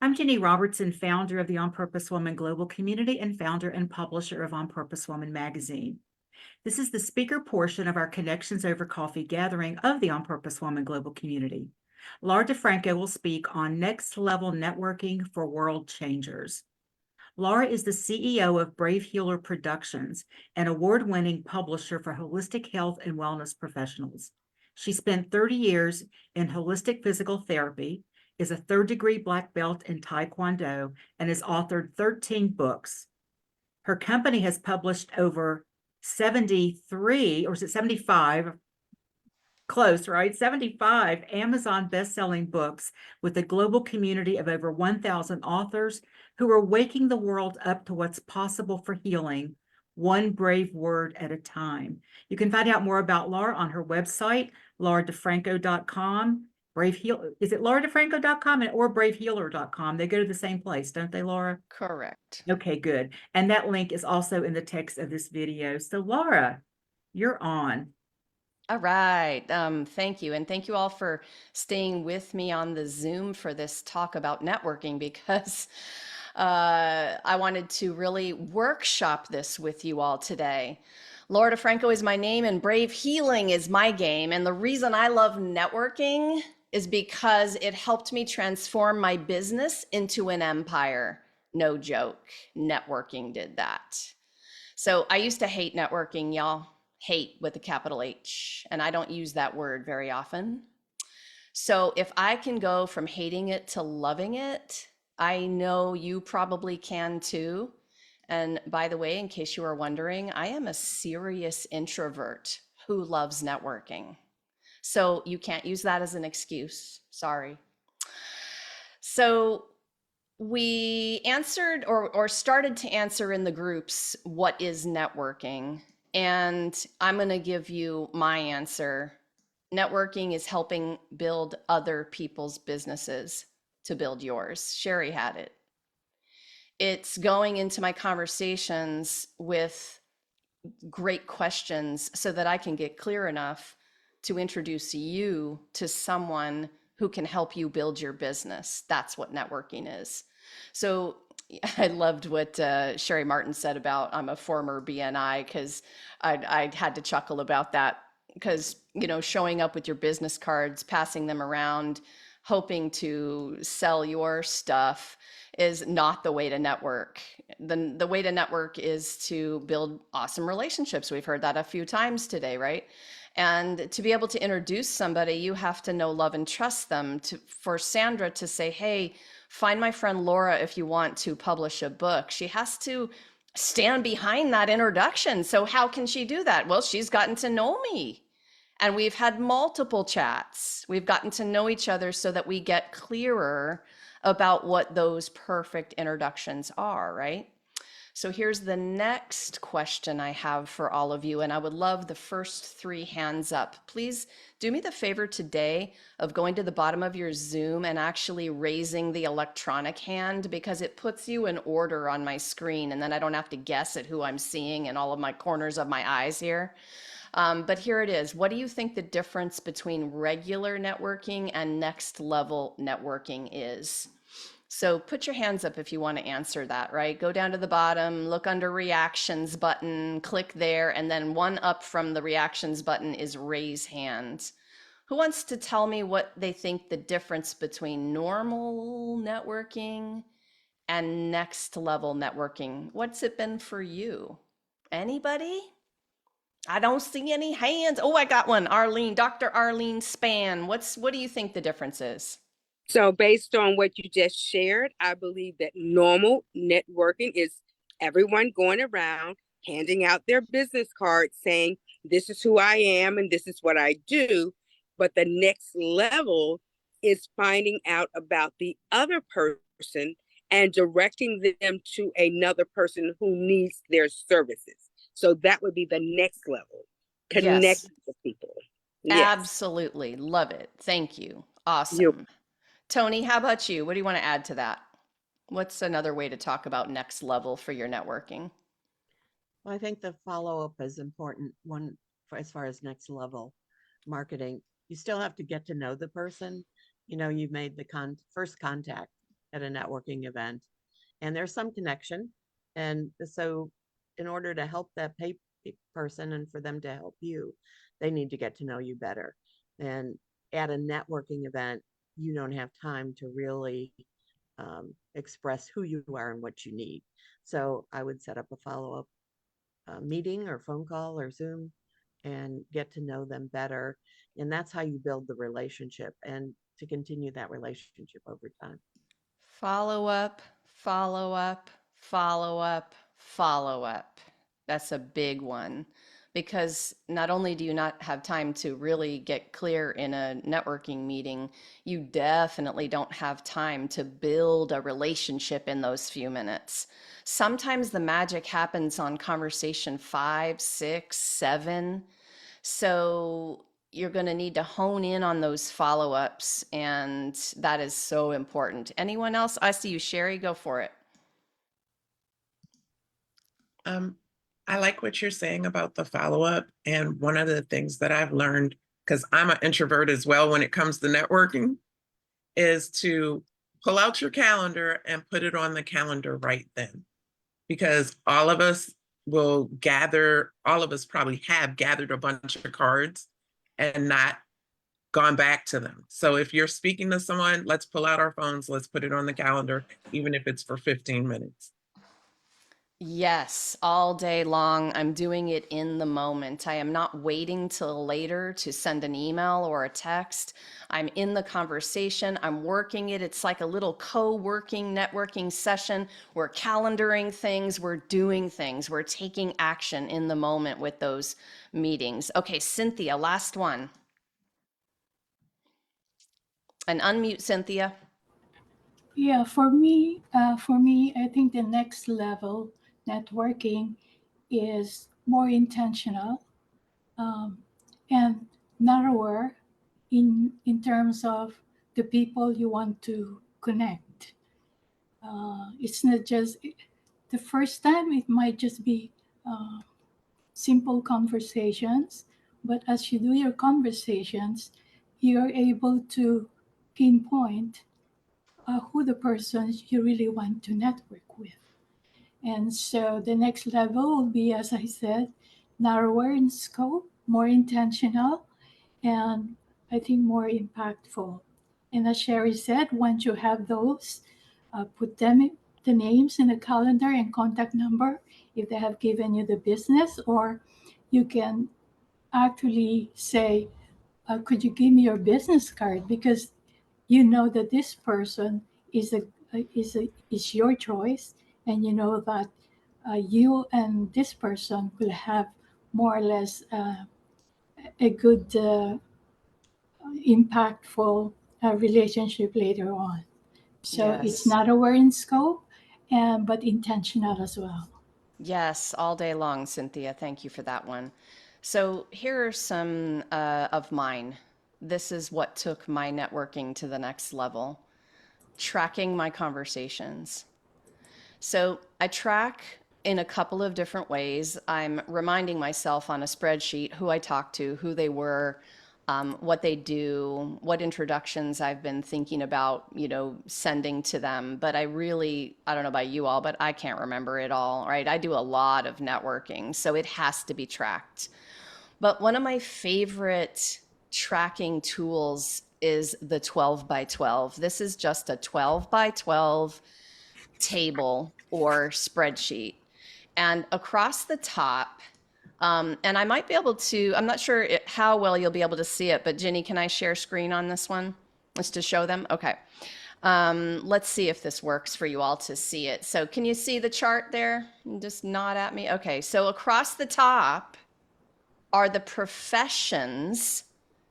I'm Jenny Robertson, founder of the On Purpose Woman Global Community and founder and publisher of On Purpose Woman magazine. This is the speaker portion of our Connections Over Coffee gathering of the On Purpose Woman Global Community. Laura Franco will speak on next level networking for world changers. Laura is the CEO of Brave Healer Productions, an award-winning publisher for holistic health and wellness professionals. She spent 30 years in holistic physical therapy, is a third-degree black belt in Taekwondo, and has authored 13 books. Her company has published over 73, or is it 75? Close, right? 75 Amazon best-selling books with a global community of over 1,000 authors who are waking the world up to what's possible for healing, one brave word at a time. You can find out more about Laura on her website, lauradefranco.com. Is it lauradefranco.com or bravehealer.com? They go to the same place, don't they, Laura? Correct. Okay, good. And that link is also in the text of this video. So Laura, you're on. All right. Thank you. And thank you all for staying with me on the Zoom for this talk about networking because I wanted to really workshop this with you all today. Laura Franco is my name and Brave Healing is my game. And the reason I love networking is because it helped me transform my business into an empire. No joke. Networking did that. So I used to hate networking, y'all. Hate with a capital H. And I don't use that word very often. So if I can go from hating it to loving it, I know you probably can too. And by the way, in case you are wondering, I am a serious introvert who loves networking. So you can't use that as an excuse. Sorry. So we answered or started to answer in the groups, what is networking? And I'm going to give you my answer. Networking is helping build other people's businesses to build yours. Sherry had it. It's going into my conversations with great questions so that I can get clear enough to introduce you to someone who can help you build your business. That's what networking is. So I loved what Sherry Martin said about I'm a former BNI because I had to chuckle about that because, you know, showing up with your business cards, passing them around, hoping to sell your stuff is not the way to network. The way to network is to build awesome relationships. We've heard that a few times today, right? And to be able to introduce somebody, you have to know, love, and trust them. For Sandra to say, hey, find my friend Laura if you want to publish a book, she has to stand behind that introduction. So how can she do that? Well, she's gotten to know me. And we've had multiple chats. We've gotten to know each other so that we get clearer about what those perfect introductions are, right? So here's the next question I have for all of you, and I would love the first 3 hands up. Please do me the favor today of going to the bottom of your Zoom and actually raising the electronic hand because it puts you in order on my screen, and then I don't have to guess at who I'm seeing in all of my corners of my eyes here. But here it is. What do you think the difference between regular networking and next level networking is? So put your hands up if you want to answer that, right? Go down to the bottom, look under reactions button, click there, and then one up from the reactions button is raise hand. Who wants to tell me what they think the difference between normal networking and next level networking? What's it been for you? Anybody? I don't see any hands. Oh, I got one. Arlene, Dr. Arlene Span. What do you think the difference is? So based on what you just shared, I believe that normal networking is everyone going around handing out their business cards saying, this is who I am and this is what I do. But the next level is finding out about the other person and directing them to another person who needs their services. So that would be the next level. Connect Yes, with people. Yes. absolutely. Love it. Thank you. You Awesome. Tony, how about you? What do you want to add to that? What's another way to talk about next level for your networking? Well, I think the follow-up is important one for as far as next level marketing. You still have to get to know the person. You know, you've made the first contact. at a networking event, and there's some connection. And so in order to help that person and for them to help you, they need to get to know you better. And at a networking event, you don't have time to really express who you are and what you need. So I would set up a follow-up meeting or phone call or Zoom and get to know them better. And that's how you build the relationship and to continue that relationship over time. Follow up, follow up, follow up, follow up. That's a big one because not only do you not have time to really get clear in a networking meeting, you definitely don't have time to build a relationship in those few minutes. Sometimes the magic happens on conversation 5, 6, 7. So you're going to need to hone in on those follow-ups, and that is so important. Anyone else? I see you, Sherry. Go for it. I like what you're saying about the follow-up. And one of the things that I've learned, because I'm an introvert as well when it comes to networking, is to pull out your calendar and put it on the calendar right then. Because all of us probably have gathered a bunch of cards and not gone back to them. So if you're speaking to someone, let's pull out our phones, let's put it on the calendar, even if it's for 15 minutes. Yes, all day long. I'm doing it in the moment. I am not waiting till later to send an email or a text. I'm in the conversation. I'm working it. It's like a little co-working, networking session. We're calendaring things. We're doing things. We're taking action in the moment with those meetings. Okay, Cynthia, last one. And unmute, Cynthia. Yeah, for me, I think the next level networking is more intentional um, and narrower in terms of the people you want to connect. It's not just the first time; it might just be simple conversations, but as you do your conversations, you're able to pinpoint who the persons you really want to network with. And so the next level will be, as I said, narrower in scope, more intentional, and I think more impactful. And as Sherry said, once you have those, put the names in the calendar and contact number if they have given you the business, or you can actually say, could you give me your business card? Because you know that this person is is your choice, and you know that you and this person will have more or less a good, impactful relationship later on. So it's Yes. not aware in scope, and but intentional as well. Yes, all day long, Cynthia. Thank you for that one. So here are some of mine. This is what took my networking to the next level. Tracking my conversations. So I track in a couple of different ways. I'm reminding myself on a spreadsheet who I talked to, who they were, what they do, what introductions I've been thinking about, sending to them. But I don't know about you all, but I can't remember it all, right? I do a lot of networking, so it has to be tracked. But one of my favorite tracking tools is the 12 by 12. This is just a 12 by 12 table or spreadsheet. And across the top, and I might be able to, I'm not sure how well you'll be able to see it, but Ginny, can I share screen on this one? Just to show them? Okay. Let's see if this works for you all to see it. So can you see the chart there? Just nod at me. Okay, so across the top are the professions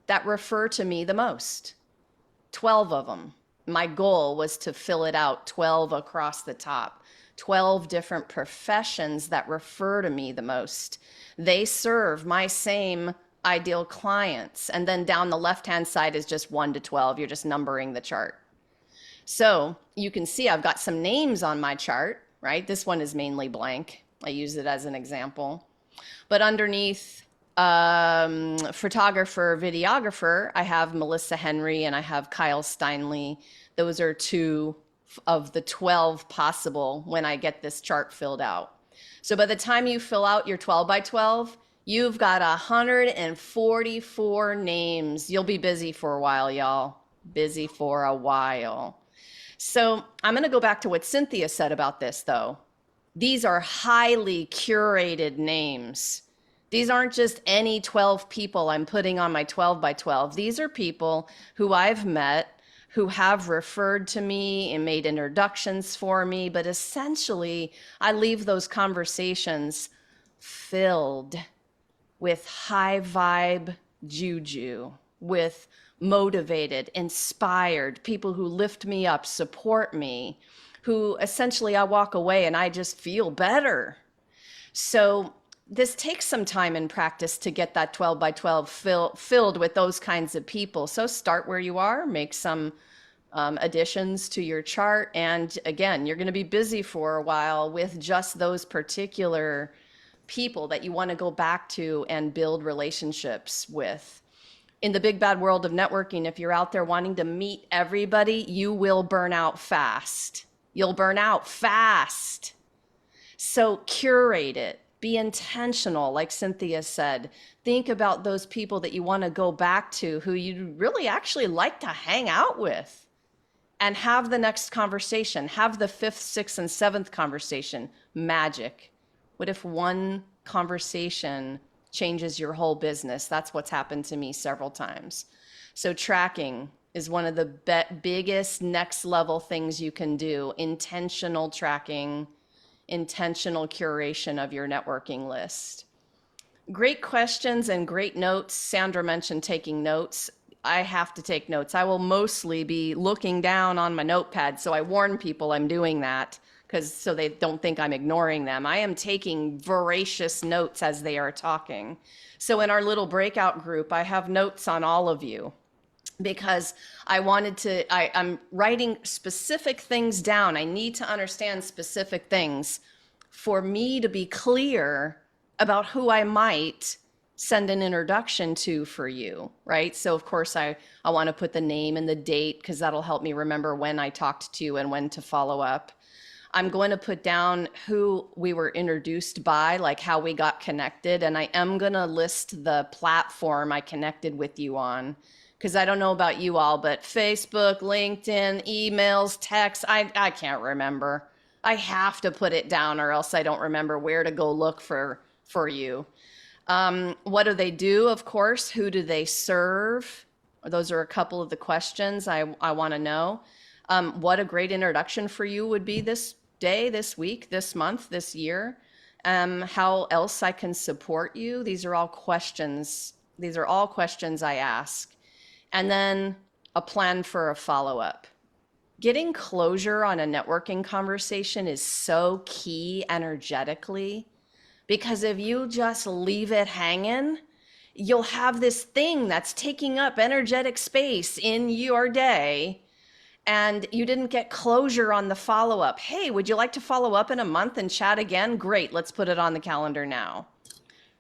that refer to me the most. 12 of them. My goal was to fill it out 12 across the top. 12 different professions that refer to me the most. They serve my same ideal clients. And then down the left-hand side is just 1 to 12. You're just numbering the chart. So you can see I've got some names on my chart, right? This one is mainly blank. I use it as an example. But underneath photographer, videographer, I have Melissa Henry and I have Kyle Steinley. Those are two of the 12 possible when I get this chart filled out. So by the time you fill out your 12 by 12, you've got 144 names. You'll be busy for a while, y'all. Busy for a while. So I'm going to go back to what Cynthia said about this, though. These are highly curated names. These aren't just any 12 people I'm putting on my 12 by 12. These are people who I've met, who have referred to me and made introductions for me. But essentially, I leave those conversations filled with high vibe juju, with motivated, inspired people who lift me up, support me, who essentially I walk away and I just feel better. So this takes some time and practice to get that 12 by 12 filled with those kinds of people. So start where you are, make some additions to your chart. And again, you're going to be busy for a while with just those particular people that you want to go back to and build relationships with. In the big bad world of networking, if you're out there wanting to meet everybody, you will burn out fast. You'll burn out fast. So curate it. Be intentional, like Cynthia said. Think about those people that you want to go back to, who you really actually like to hang out with, and have the next conversation. Have the 5th, 6th, and 7th conversation. Magic. What if one conversation changes your whole business? That's what's happened to me several times. So tracking is one of the biggest next level things you can do. Intentional tracking, intentional curation of your networking list. Great questions and great notes. Sandra mentioned taking notes. I have to take notes. I will mostly be looking down on my notepad, so I warn people I'm doing that, so they don't think I'm ignoring them. I am taking voracious notes as they are talking. So in our little breakout group, I have notes on all of you, because I'm writing specific things down. I need to understand specific things for me to be clear about who I might send an introduction to for you, right? So of course I want to put the name and the date, because that'll help me remember when I talked to you and when to follow up. I'm going to put down who we were introduced by, like how we got connected. And I am going to list the platform I connected with you on, because I don't know about you all, but Facebook, LinkedIn, emails, texts, I can't remember. I have to put it down, or else I don't remember where to go look for you. What do they do? Of course, who do they serve? Those are a couple of the questions I want to know. What a great introduction for you would be this day, this week, this month, this year. How else I can support you. These are all questions. These are all questions I ask. And then a plan for a follow-up. Getting closure on a networking conversation is so key energetically, because if you just leave it hanging, you'll have this thing that's taking up energetic space in your day, and you didn't get closure on the follow-up. Hey, would you like to follow up in a month and chat again? Great, let's put it on the calendar now,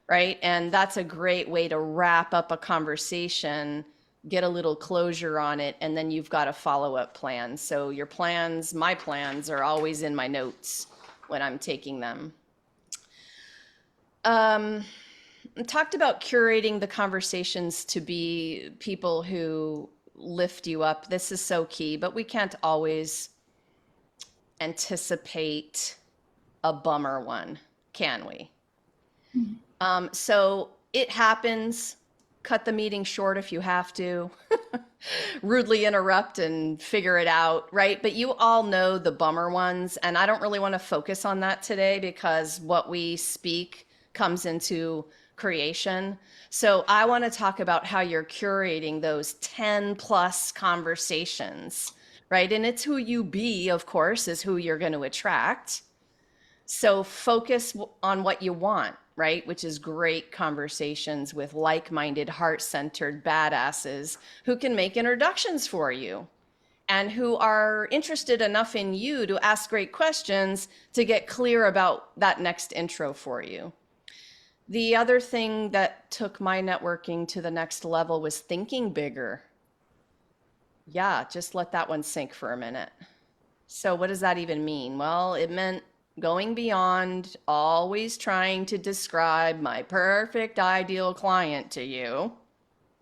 right? And that's a great way to wrap up a conversation, get a little closure on it, and then you've got a follow-up plan. So your plans, my plans, are always in my notes when I'm taking them. Talked about curating the conversations to be people who lift you up. This is so key, but we can't always anticipate a bummer one, can we? So it happens. Cut the meeting short if you have to. Rudely interrupt and figure it out, right? But you all know the bummer ones, and I don't really want to focus on that today, because what we speak comes into creation. So I want to talk about how you're curating those 10 plus conversations, right? And it's who you be, of course, is who you're going to attract. So focus on what you want, right? Which is great conversations with like-minded, heart-centered badasses who can make introductions for you and who are interested enough in you to ask great questions to get clear about that next intro for you. The other thing that took my networking to the next level was thinking bigger. Yeah, just let that one sink for a minute. So what does that even mean? Well, it meant going beyond always trying to describe my perfect ideal client to you,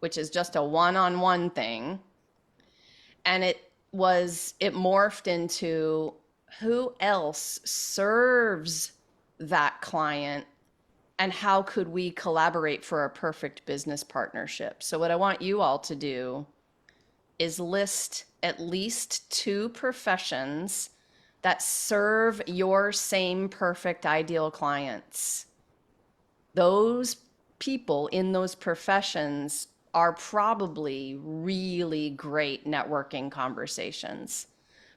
which is just a one-on-one thing. And it morphed into who else serves that client and how could we collaborate for a perfect business partnership. So what I want you all to do is list at least 2 professions that serve your same perfect ideal clients. Those people in those professions are probably really great networking conversations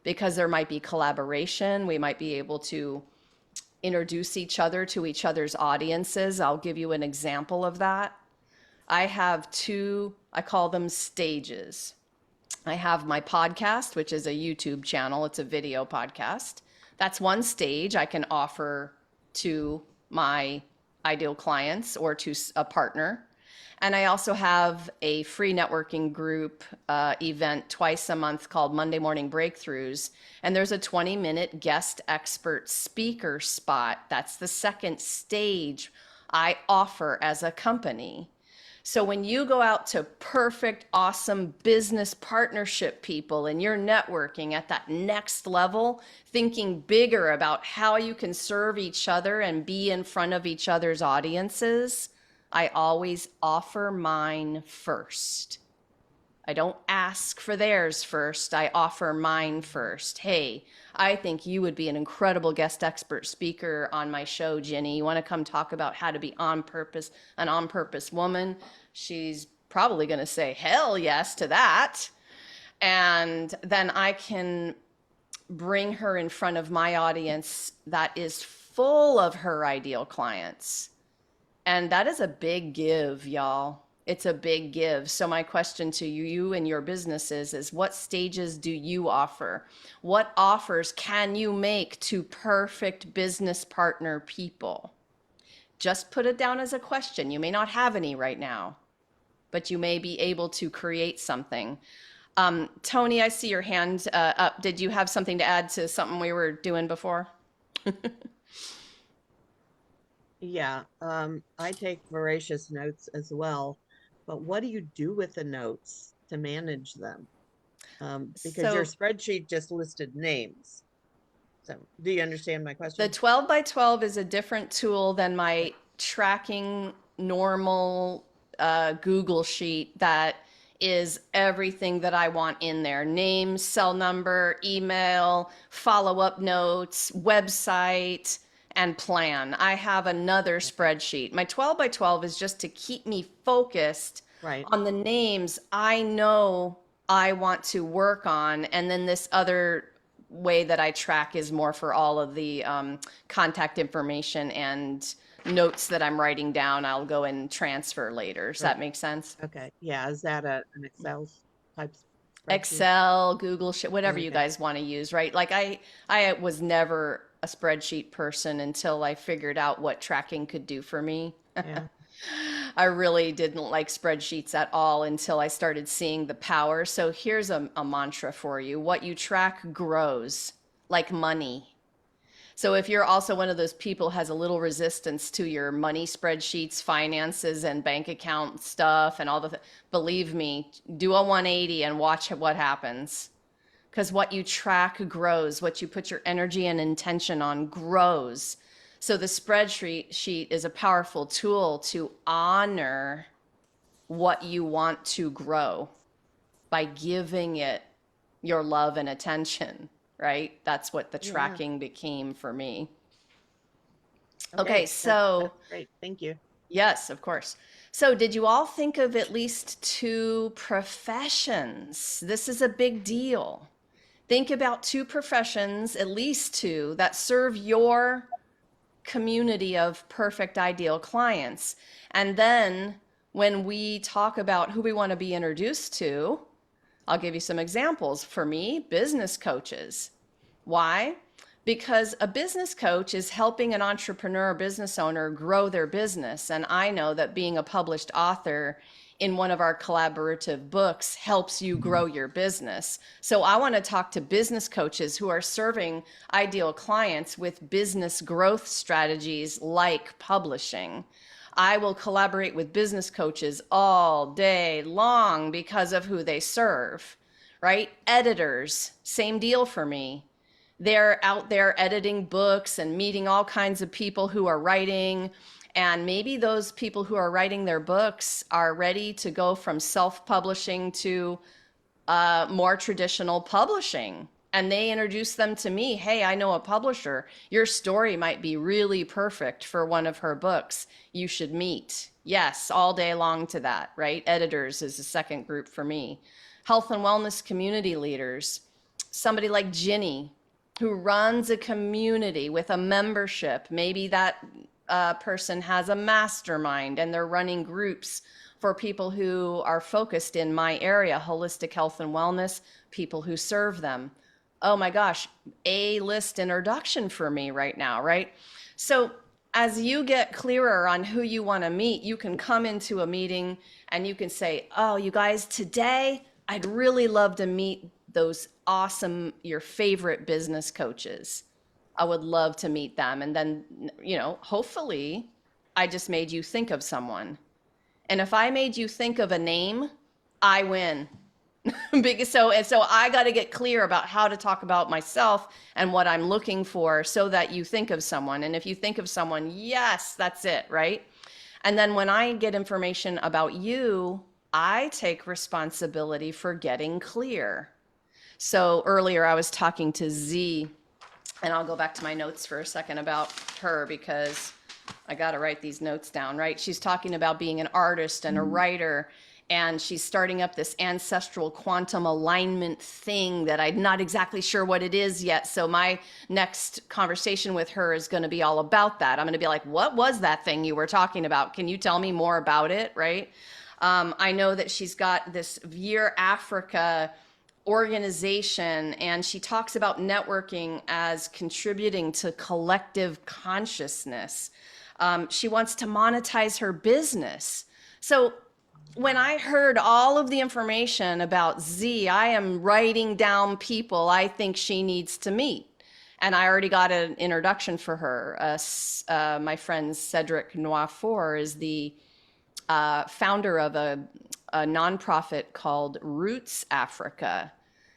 because there might be collaboration. We might be able to introduce each other to each other's audiences. I'll give you an example of that. I have 2, I call them stages. I have my podcast, which is a YouTube channel. It's a video podcast. That's one stage I can offer to my ideal clients or to a partner. And I also have a free networking group event twice a month called Monday Morning Breakthroughs. And there's a 20-minute guest expert speaker spot. That's the second stage I offer as a company. So when you go out to perfect, awesome business partnership people and you're networking at that next level, thinking bigger about how you can serve each other and be in front of each other's audiences, I always offer mine first. I don't ask for theirs first. I offer mine first. Hey, I think you would be an incredible guest expert speaker on my show, Jenny. You want to come talk about how to be on purpose, an on purpose woman? She's probably going to say, hell yes to that. And then I can bring her in front of my audience that is full of her ideal clients. And that is a big give, y'all. It's a big give. So my question to you and your businesses is what stages do you offer? What offers can you make to perfect business partner people? Just put it down as a question. You may not have any right now, but you may be able to create something. Tony, I see your hand up. Did you have something to add to something we were doing before? Yeah, I take voracious notes as well, but what do you do with the notes to manage them? Because your So spreadsheet just listed names. So do you understand my the question? 12 by 12 is a different tool than my tracking normal Google sheet that is everything that I want in there. Name, cell number, email, follow-up notes, website, and plan. I have another spreadsheet. My 12 by 12 is just to keep me focused Right. on the names I know I want to work on. And then this other way that I track is more for all of the contact information and notes that I'm writing down. I'll go and transfer later. Does that Right. make sense? Okay. Yeah. Is that an Excel type spreadsheet? Excel, Google Sheet, whatever you Okay. guys want to use, right? Like I was never a spreadsheet person until I figured out what tracking could do for me. Yeah. I really didn't like spreadsheets at all until I started seeing the power. So here's a mantra for you. What you track grows like money. So if you're also one of those people who has a little resistance to your money spreadsheets, finances, and bank account stuff and all believe me, do a 180 and watch what happens. Because what you track grows, what you put your energy and intention on grows. So the spreadsheet is a powerful tool to honor what you want to grow by giving it your love and attention, right? That's what the Yeah. tracking became for me. Okay. Okay, so That's great. Thank you. yes, of course. So did you all think of at least 2 professions? This is a big deal. Think about 2 professions, at least 2, that serve your community of perfect ideal clients. And then when we talk about who we want to be introduced to, I'll give you some examples. For me, business coaches. Why? Because a business coach is helping an entrepreneur or business owner grow their business. And I know that being a published author in one of our collaborative books helps you grow your business. So I want to talk to business coaches who are serving ideal clients with business growth strategies like publishing. I will collaborate with business coaches all day long because of who they serve, right? Editors, same deal for me. They're out there editing books and meeting all kinds of people who are writing. And maybe those people who are writing their books are ready to go from self-publishing to more traditional publishing. And they introduce them to me. Hey, I know a publisher. Your story might be really perfect for one of her books. You should meet. Yes, all day long to that, right? Editors is a second group for me. Health and wellness community leaders. Somebody like Ginny, who runs a community with a membership. Maybe that person has a mastermind and they're running groups for people who are focused in my area, holistic health and wellness, people who serve them. Oh my gosh, A-list introduction for me right now, right? So as you get clearer on who you want to meet, you can come into a meeting and you can say, oh, you guys, today I'd really love to meet those awesome, your favorite business coaches. I would love to meet them. And then, hopefully I just made you think of someone. And if I made you think of a name, I win. So I got to get clear about how to talk about myself and what I'm looking for so that you think of someone. And if you think of someone, yes, that's it, right? And then when I get information about you, I take responsibility for getting clear. So earlier I was talking to Z, and I'll go back to my notes for a second about her because I got to write these notes down, right? She's talking about being an artist and a writer, and she's starting up this ancestral quantum alignment thing that I'm not exactly sure what it is yet. So my next conversation with her is going to be all about that. I'm going to be like, what was that thing you were talking about? Can you tell me more about it, right? I know that she's got this Veer Africa organization, and she talks about networking as contributing to collective consciousness. She wants to monetize her business. So when I heard all of the information about Z, I am writing down people I think she needs to meet. And I already got an introduction for her. My friend Cedric Noifour is the founder of a nonprofit called Roots Africa.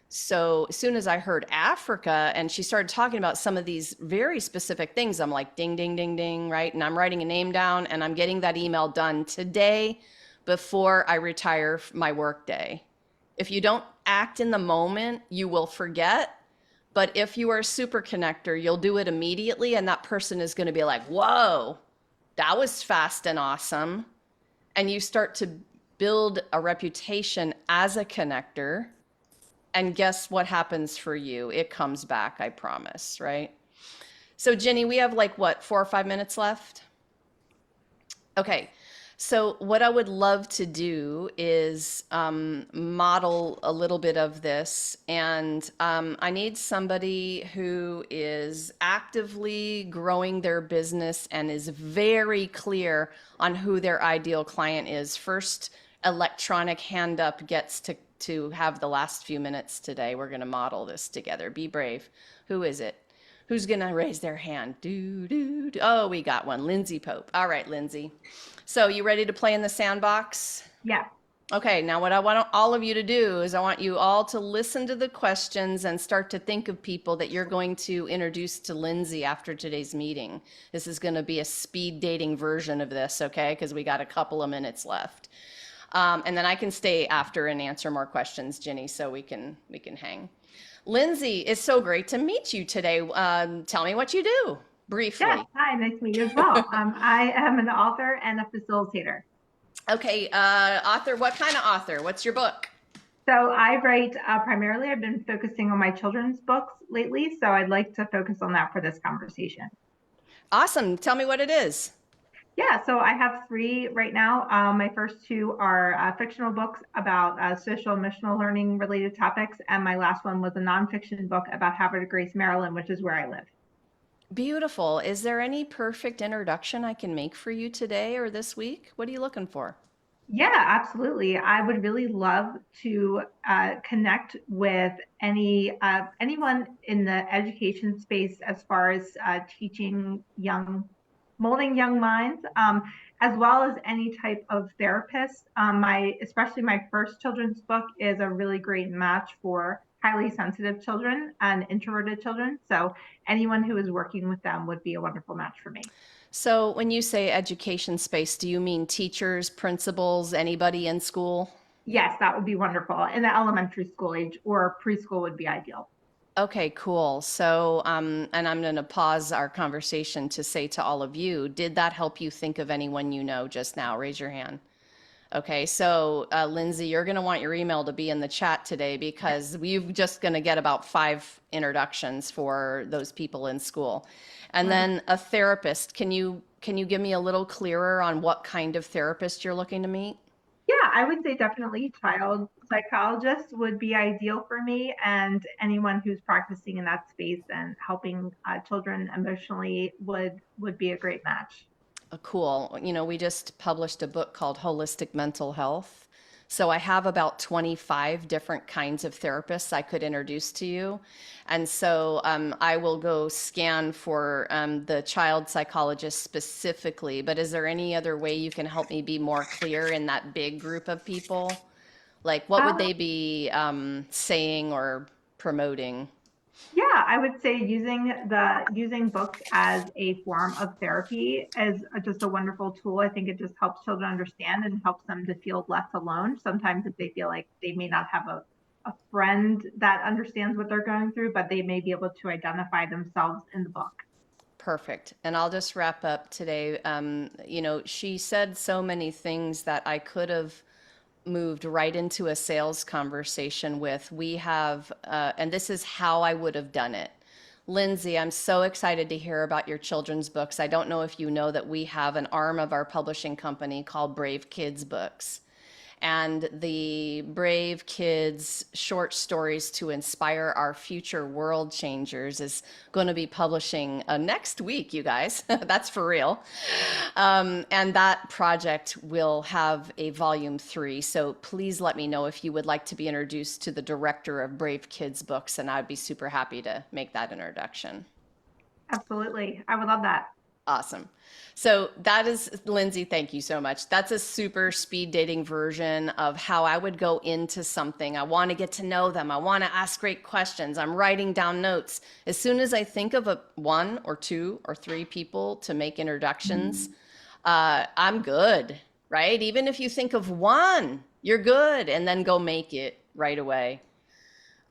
So as soon as I heard Africa and she started talking about some of these very specific things, I'm like, ding, ding, ding, ding, right? And I'm writing a name down and I'm getting that email done today before I retire my workday. If you don't act in the moment, you will forget. But if you are a super connector, you'll do it immediately. And that person is going to be like, whoa, that was fast and awesome. And you start to build a reputation as a connector. And guess what happens for you? It comes back, I promise, right? So Ginny, we have like what, 4 or 5 minutes left? Okay, so what I would love to do is model a little bit of this. And I need somebody who is actively growing their business and is very clear on who their ideal client is. First electronic hand up gets to have the last few minutes today. We're going to model this together. Be brave. Who is it? Who's going to raise their hand? Oh, we got one. Lindsay Pope. All right, Lindsay. So you ready to play in the sandbox? Yeah. Okay, now what I want all of you to do is I want you all to listen to the questions and start to think of people that you're going to introduce to Lindsay after today's meeting. This is going to be a speed dating version of this, okay? Because we got a couple of minutes left. And then I can stay after and answer more questions, Ginny, so we can hang. Lindsay, it's so great to meet you today. Tell me what you do, briefly. Yeah. Hi, nice to meet you as well. I am an author and a facilitator. Okay, author, what kind of author? What's your book? So I write primarily, I've been focusing on my children's books lately, so I'd like to focus on that for this conversation. Awesome. Tell me what it is. Yeah, so I have 3 right now. My first 2 are fictional books about social emotional learning related topics. And my last one was a nonfiction book about Havre de Grace, Maryland, which is where I live. Beautiful. Is there any perfect introduction I can make for you today or this week? What are you looking for? Yeah, absolutely. I would really love to connect with anyone in the education space as far as teaching molding young minds, as well as any type of therapist. Especially my first children's book is a really great match for highly sensitive children and introverted children. So anyone who is working with them would be a wonderful match for me. So when you say education space, do you mean teachers, principals, anybody in school? Yes, that would be wonderful. In the elementary school age or preschool would be ideal. Okay, cool. So, and I'm going to pause our conversation to say to all of you, did that help you think of anyone you know just now? Raise your hand. Okay, so Lindsay, you're going to want your email to be in the chat today because we're just going to get about 5 introductions for those people in school. And then a therapist. Can you give me a little clearer on what kind of therapist you're looking to meet? Yeah, I would say definitely child psychologists would be ideal for me, and anyone who's practicing in that space and helping children emotionally would be a great match. Cool. You know, we just published a book called Holistic Mental Health. So I have about 25 different kinds of therapists I could introduce to you. And so I will go scan for the child psychologist specifically. But is there any other way you can help me be more clear in that big group of people? Like, what would Um, they be saying or promoting? Yeah, I would say using books as a form of therapy is just a wonderful tool. I think it just helps children understand and helps them to feel less alone. Sometimes if they feel like they may not have a friend that understands what they're going through, but they may be able to identify themselves in the book. Perfect. And I'll just wrap up today. You know, she said so many things that I could have moved right into a sales conversation with. We have, and this is how I would have done it. Lindsay, I'm so excited to hear about your children's books. I don't know if you know that we have an arm of our publishing company called Brave Kids Books. And the Brave Kids short stories to inspire our future world changers is going to be publishing next week, you guys. That's for real. And that project will have a volume 3. So please let me know if you would like to be introduced to the director of Brave Kids Books, and I'd be super happy to make that introduction. Absolutely. I would love that. Awesome. So that is, Lindsay, thank you so much. That's a super speed dating version of how I would go into something. I want to get to know them. I want to ask great questions. I'm writing down notes. As soon as I think of 1 or 2 or 3 people to make introductions, I'm good, right? Even if you think of 1, you're good, and then go make it right away.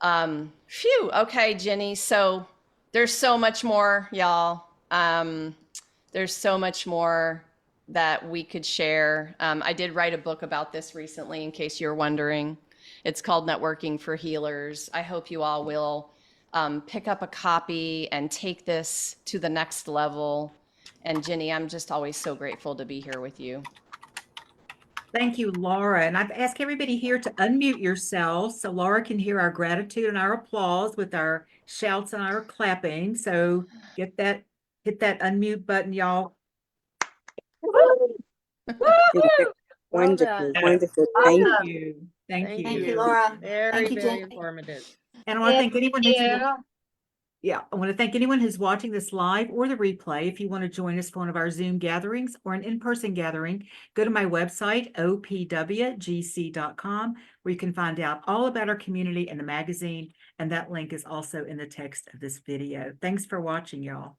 Phew. Okay, Jenny. So there's so much more, y'all. There's so much more that we could share. I did write a book about this recently, in case you're wondering. It's called Networking for Healers. I hope you all will pick up a copy and take this to the next level. And Jenny, I'm just always so grateful to be here with you. Thank you, Laura. And I've asked everybody here to unmute yourselves so Laura can hear our gratitude and our applause with our shouts and our clapping. So hit that unmute button, y'all. Wonderful, Yes. wonderful. Thank Thank you. you. Thank you. Thank you, Laura. Very, Thank you, very Jenny. informative. And I want to thank anyone who's Yeah. I want to thank anyone who's watching this live or the replay. If you want to join us for one of our Zoom gatherings or an in-person gathering, go to my website, opwgc.com, where you can find out all about our community and the magazine. And that link is also in the text of this video. Thanks for watching, y'all.